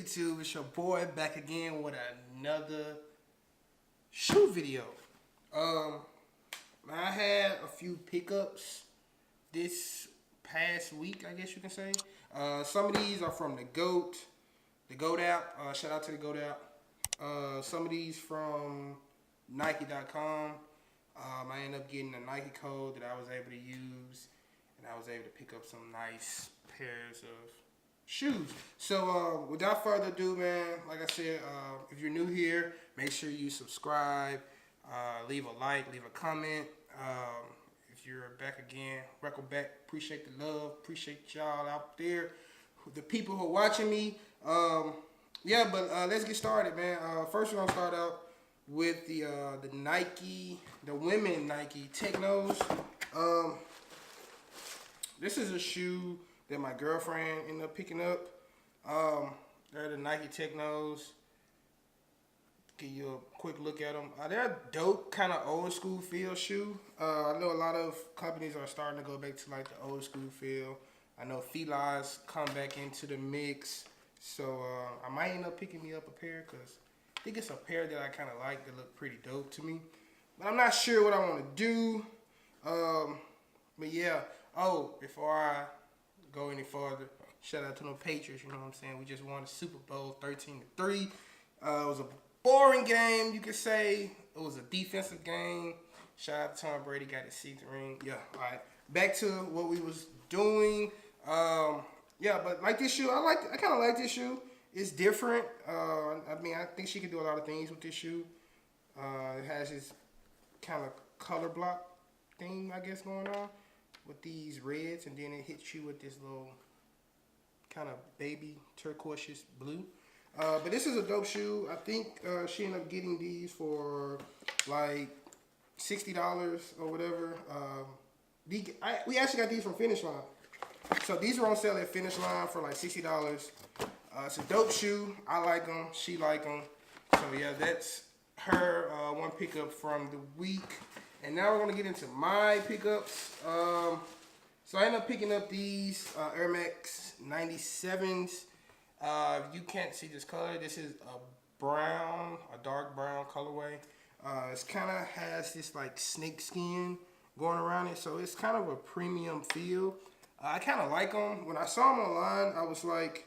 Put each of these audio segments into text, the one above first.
YouTube? It's your boy back again with another shoe video. I had a few pickups this past week, I guess you can say. Some of these are from the GOAT app. Shout out to the GOAT app. Some of these from Nike.com. I ended up getting a Nike code that I was able to use, and I was able to pick up some nice pairs of shoes. So without further ado, man, like I said, if you're new here, make sure you subscribe, leave a like, leave a comment. If you're back again, welcome back. Appreciate the love, appreciate y'all out there, the people who are watching me. Let's get started, man. First we're gonna start out with the Nike, the women Nike Technos. This is a shoe that my girlfriend ended up picking up. They're the Nike Technos. Give you a quick look at them. They're a dope, kind of old school feel shoe. I know a lot of companies are starting to go back to like the old school feel. I know Fila's come back into the mix. So I might end up picking me up a pair because I think it's a pair that I kind of like that look pretty dope to me. But I'm not sure what I want to do. But yeah. Oh, before I go any further, shout out to the Patriots, you know what I'm saying? We just won the Super Bowl 13-3. It was a boring game, you could say. It was a defensive game. Shout out to Tom Brady, got his seventh ring. Yeah, all right. Back to what we was doing. But like this shoe, I kind of like this shoe. It's different. I think she could do a lot of things with this shoe. It has this kind of color block thing, I guess, going on with these reds, and then it hits you with this little kind of baby turquoise blue. But this is a dope shoe. I think she ended up getting these for like $60 or whatever. We actually got these from Finish Line. So these are on sale at Finish Line for like $60. It's a dope shoe. I like them. She like them. So yeah, that's her one pickup from the week. And now we're going to get into my pickups. So I ended up picking up these Air Max 97s. You can't see this color. This is a dark brown colorway. It kind of has this like snake skin going around it. So it's kind of a premium feel. I kind of like them. When I saw them online, I was like,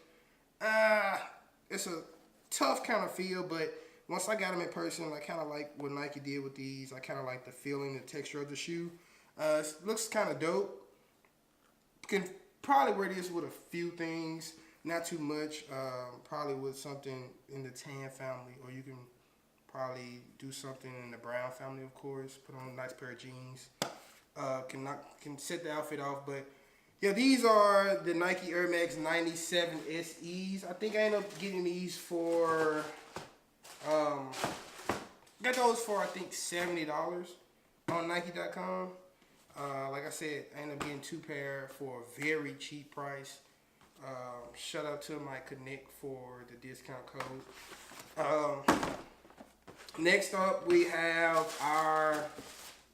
it's a tough kind of feel, but once I got them in person, I kind of like what Nike did with these. I kind of like the feeling, the texture of the shoe. It looks kind of dope. You can probably wear this with a few things, not too much. Probably with something in the tan family, or you can probably do something in the brown family, of course. Put on a nice pair of jeans. Can set the outfit off, but yeah, these are the Nike Air Max 97 SEs. I think I ended up getting these for, got those for I think $70 on Nike.com. Like I said, I ended up getting two pair for a very cheap price. Shout out to my Connect for the discount code. Next up, we have our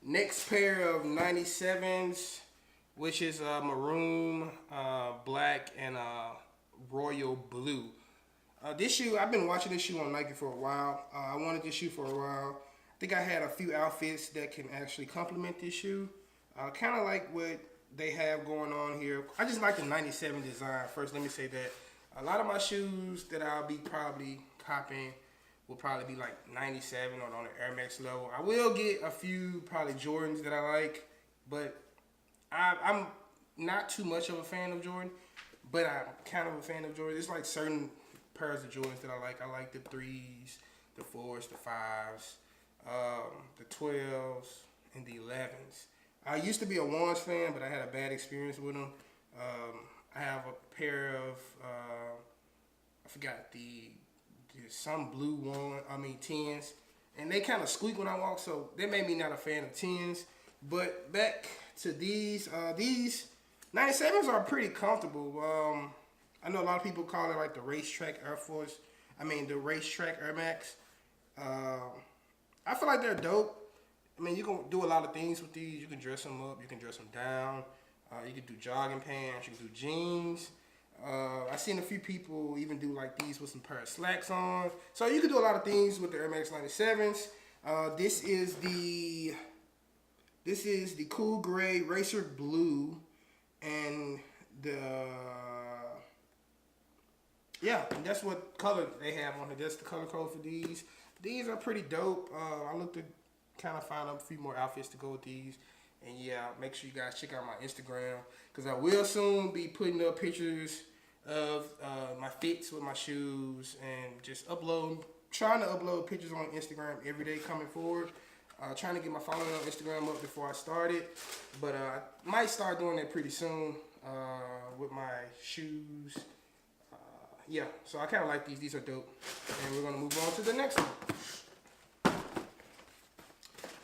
next pair of 97s, which is maroon, black, and royal blue. This shoe, I've been watching this shoe on Nike for a while. I wanted this shoe for a while. I think I had a few outfits that can actually complement this shoe. Kind of like what they have going on here. I just like the 97 design. First, let me say that a lot of my shoes that I'll be probably copping will probably be like 97 or on the Air Max level. I will get a few probably Jordans that I like, but I'm not too much of a fan of Jordan, but I'm kind of a fan of Jordan. It's like certain pairs of Jordans that I like. I like the 3s, the 4s, the 5s, the 12s, and the 11s. I used to be a Ones fan, but I had a bad experience with them. I have a pair of, I forgot some blue 10s, and they kind of squeak when I walk, so they made me not a fan of 10s. But back to these 97s are pretty comfortable. I know a lot of people call it like the racetrack the racetrack Air Max. I feel like they're dope. You can do a lot of things with these. You can dress them up, you can dress them down. You can do jogging pants, you can do jeans. I seen a few people even do like these with some pair of slacks on. So you can do a lot of things with the Air Max 97s. This is the cool gray racer blue, and and that's what color they have on it. That's the color code for these. These are pretty dope. I looked to kind of find a few more outfits to go with these. And yeah, make sure you guys check out my Instagram, because I will soon be putting up pictures of my fits with my shoes, and just trying to upload pictures on Instagram every day coming forward. Trying to get my following on Instagram up before I start it, but I might start doing that pretty soon with my shoes. Yeah, so I kind of like these. These are dope, and we're gonna move on to the next one.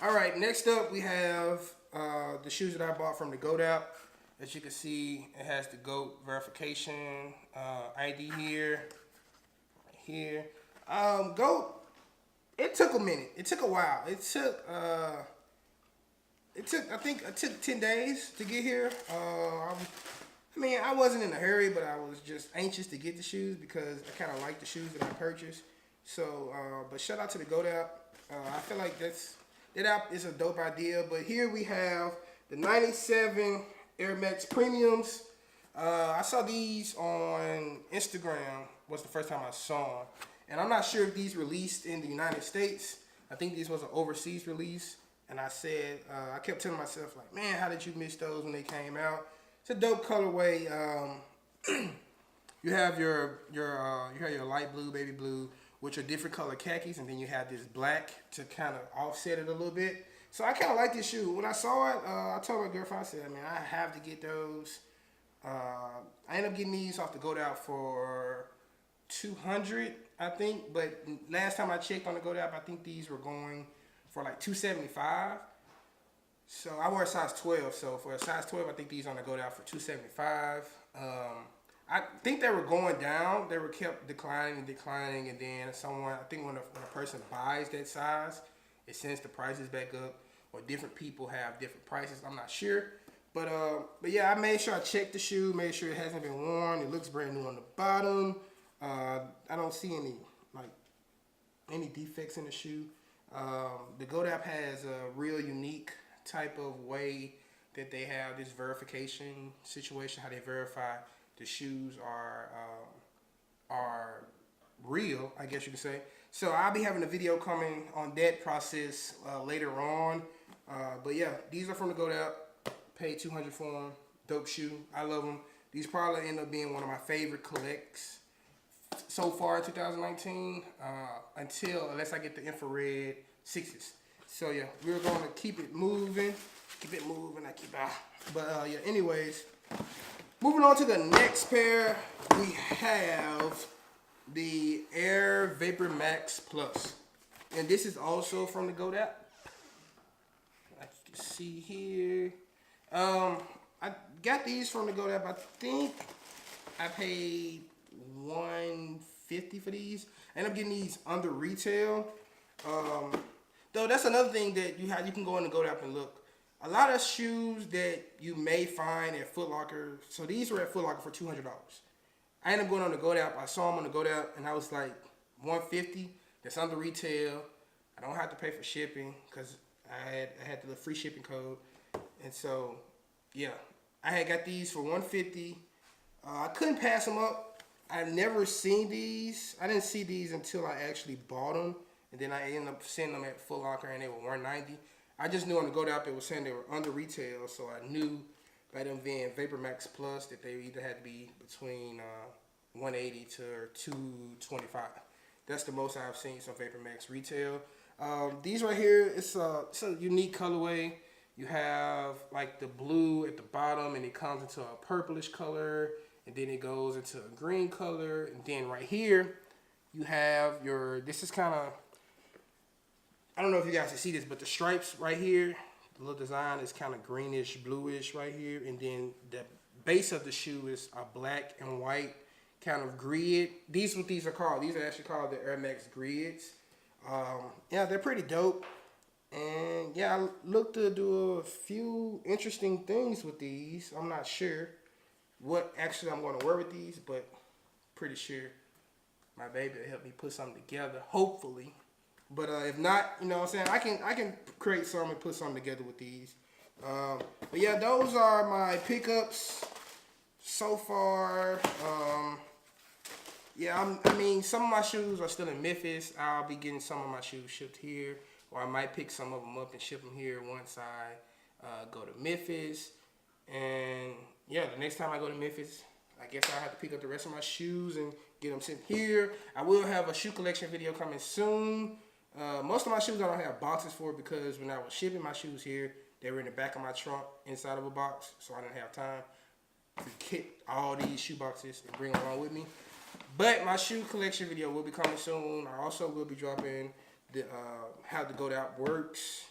All right, next up we have the shoes that I bought from the GOAT app. As you can see, it has the GOAT verification ID here, right here. GOAT. It took a minute. It took a while. It took I think it took 10 days to get here. I wasn't in a hurry, but I was just anxious to get the shoes because I kind of like the shoes that I purchased. So, but shout out to the GOAT app. I feel like that app is a dope idea. But here we have the 97 Air Max Premiums. I saw these on Instagram. Was the first time I saw them. And I'm not sure if these released in the United States. I think this was an overseas release. And I said, I kept telling myself, like, man, how did you miss those when they came out? It's a dope colorway. You have your light blue, baby blue, which are different color khakis, and then you have this black to kind of offset it a little bit. So I kind of like this shoe. When I saw it, I told my girlfriend, I said, man, I have to get those. I ended up getting these off the GOAT app for $200, I think. But last time I checked on the GOAT app, I think these were going for like $275. So I wear a size 12. So for a size 12, I think these on the GOAT app for $275. I think they were going down. They were kept declining, and then I think when a person buys that size, it sends the prices back up, or different people have different prices. I'm not sure. But yeah, I made sure I checked the shoe, made sure it hasn't been worn. It looks brand new on the bottom. I don't see any defects in the shoe. The GOAT app has a real unique type of way that they have this verification situation, how they verify the shoes are real, I guess you could say. So I'll be having a video coming on that process later on. But yeah, these are from the GOAT app. Paid $200 for them. Dope shoe. I love them. These probably end up being one of my favorite collects so far in 2019, unless I get the infrared 6s. So yeah, we're going to keep it moving. But yeah, anyways, moving on to the next pair, we have the Air Vapor Max Plus. And this is also from the GOAT app. Like you can see here. I got these from the GOAT app. I think I paid $150 for these. I ended up getting these under retail. Though that's another thing that you can go in the GOAT app and look. A lot of shoes that you may find at Foot Locker. So these were at Foot Locker for $200. I ended up going on the GOAT app. I saw them on the GOAT app, and I was like, $150. That's under retail. I don't have to pay for shipping because I had the free shipping code. And so, yeah, I had got these for $150. I couldn't pass them up. I've never seen these. I didn't see these until I actually bought them. And then I ended up seeing them at Foot Locker, and they were $190. I just knew on the GOAT app it was saying they were under retail. So I knew by them being Vapor Max Plus that they either had to be between $180 to $225. That's the most I've seen some Vapor Max retail. These right here, it's a unique colorway. You have like the blue at the bottom, and it comes into a purplish color, and then it goes into a green color, and then right here you have this is kind of, I don't know if you guys can see this, but the stripes right here, the little design is kind of greenish, bluish right here, and then the base of the shoe is a black and white kind of grid. These are called. These are actually called the Air Max grids. Yeah, they're pretty dope. And yeah, I look to do a few interesting things with these. I'm not sure. what actually I'm going to wear with these, but pretty sure my baby will help me put something together, hopefully. But if not, you know what I'm saying, I can create something and put something together with these. But yeah, those are my pickups so far. Yeah, I mean, some of my shoes are still in Memphis. I'll be getting some of my shoes shipped here, or I might pick some of them up and ship them here once I go to Memphis. And yeah, the next time I go to Memphis, I guess I'll have to pick up the rest of my shoes and get them sent here. I will have a shoe collection video coming soon. Most of my shoes I don't have boxes for because when I was shipping my shoes here, they were in the back of my trunk inside of a box, so I didn't have time to get all these shoe boxes and bring them along with me. But my shoe collection video will be coming soon. I also will be dropping the how the GOAT app works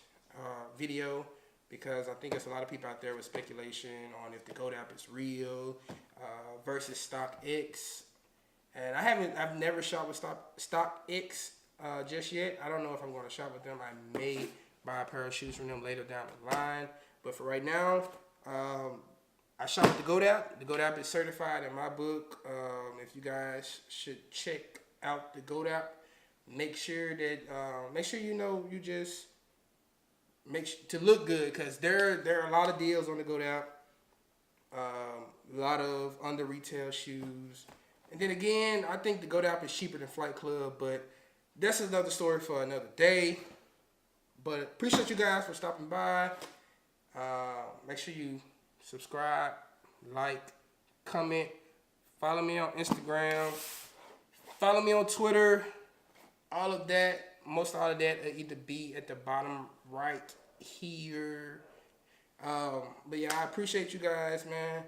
video, because I think there's a lot of people out there with speculation on if the GOAT app is real versus StockX. And I've never shopped with StockX just yet. I don't know if I'm going to shop with them. I may buy a pair of shoes from them later down the line. But for right now, I shop with the GOAT app. The GOAT app is certified in my book. If you guys should check out the GOAT app, make sure you know you just to look good, because there are a lot of deals on the GOAT app. A lot of under retail shoes. And then again, I think the GOAT app is cheaper than Flight Club, but that's another story for another day. But appreciate you guys for stopping by. Make sure you subscribe, like, comment, follow me on Instagram, follow me on Twitter. All of that, most all of that will either be at the bottom right here. But yeah, I appreciate you guys, man.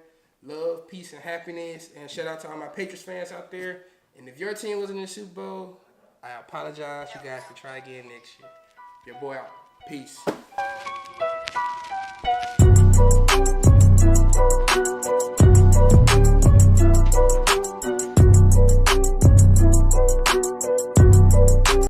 Love, peace, and happiness. And shout out to all my Patriots fans out there. And if your team wasn't in the Super Bowl, I apologize. You guys can try again next year. Your boy out. Peace.